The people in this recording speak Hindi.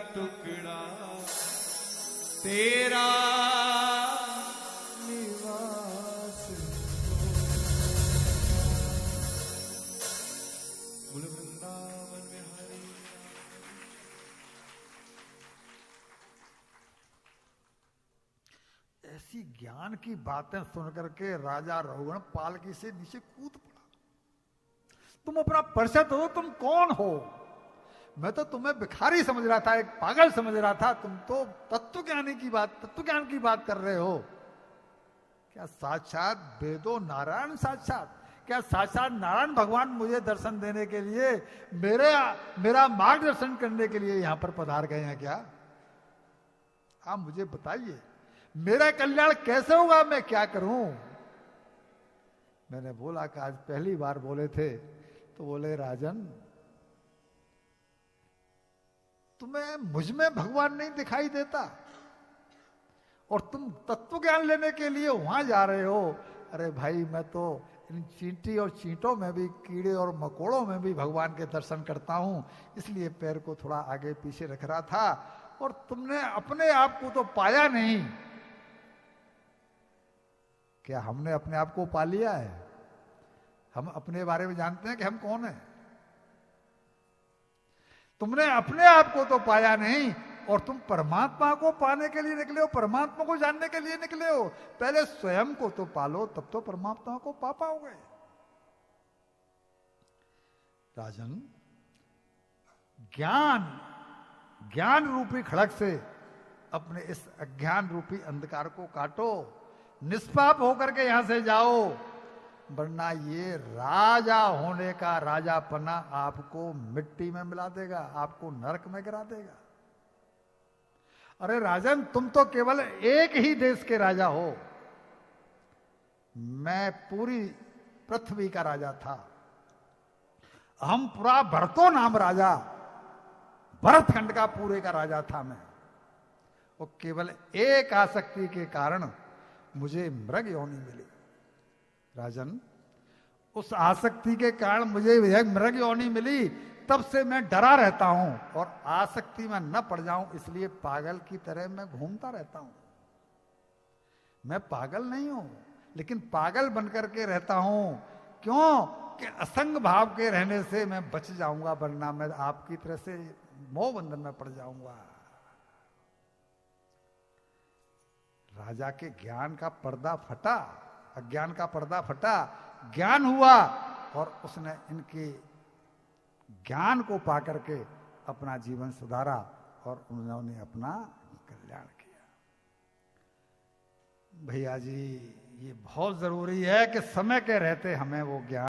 टुकड़ा तेरा निवास बोल वृंदावन बिहारी। ऐसी ज्ञान की बातें सुनकर के राजा रघुगण पालकी से नीचे कूद पड़ा। तुम अपना परिचय दो, तुम कौन हो? मैं तो तुम्हें भिखारी समझ रहा था, एक पागल समझ रहा था। तुम तो तत्व ज्ञान की बात कर रहे हो। क्या साक्षात वेदो नारायण साक्षात? क्या साक्षात नारायण भगवान मुझे दर्शन देने के लिए, मेरा मार्गदर्शन करने के लिए यहां पर पधार गए हैं क्या? आप मुझे बताइए, मेरा कल्याण कैसे होगा? मैं क्या करूं? मैंने बोला कि आज पहली बार बोले थे तो बोले, राजन तुम्हें मुझ में भगवान नहीं दिखाई देता और तुम तत्व ज्ञान लेने के लिए वहां जा रहे हो। अरे भाई, मैं तो इन चींटी और चींटों में भी, कीड़े और मकोड़ों में भी भगवान के दर्शन करता हूं, इसलिए पैर को थोड़ा आगे पीछे रख रहा था। और तुमने अपने आप को तो पाया नहीं। क्या हमने अपने आप को पा लिया है? हम अपने बारे में जानते हैं कि हम कौन हैं? तुमने अपने आप को तो पाया नहीं और तुम परमात्मा को पाने के लिए निकले हो, परमात्मा को जानने के लिए निकले हो। पहले स्वयं को तो पालो, तब तो परमात्मा को पा पाओगे। राजन, ज्ञान रूपी खड़ग से अपने इस अज्ञान रूपी अंधकार को काटो, निष्पाप होकर के यहां से जाओ, वरना ये राजा होने का राजापना आपको मिट्टी में मिला देगा, आपको नरक में गिरा देगा। अरे राजन, तुम तो केवल एक ही देश के राजा हो, मैं पूरी पृथ्वी का राजा था। हम पूरा भरतो नाम राजा, भरतखंड का पूरे का राजा था मैं। और केवल एक आसक्ति के कारण मुझे मृग योनि मिली। राजन, उस आसक्ति के कारण मुझे यह मृग योनि मिली, तब से मैं डरा रहता हूं और आसक्ति में न पड़ जाऊं, इसलिए पागल की तरह मैं घूमता रहता हूं। मैं पागल नहीं हूं, लेकिन पागल बनकर के रहता हूं। क्यों? कि असंग भाव के रहने से मैं बच जाऊंगा, वरना मैं आपकी तरह से मोह बंधन में पड़ जाऊंगा। राजा के ज्ञान का पर्दा फटा, अज्ञान का पर्दा फटा, ज्ञान हुआ और उसने इनके ज्ञान को पाकर के अपना जीवन सुधारा और उन्होंने अपना कल्याण किया। भैया जी, ये बहुत जरूरी है कि समय के रहते हमें वो ज्ञान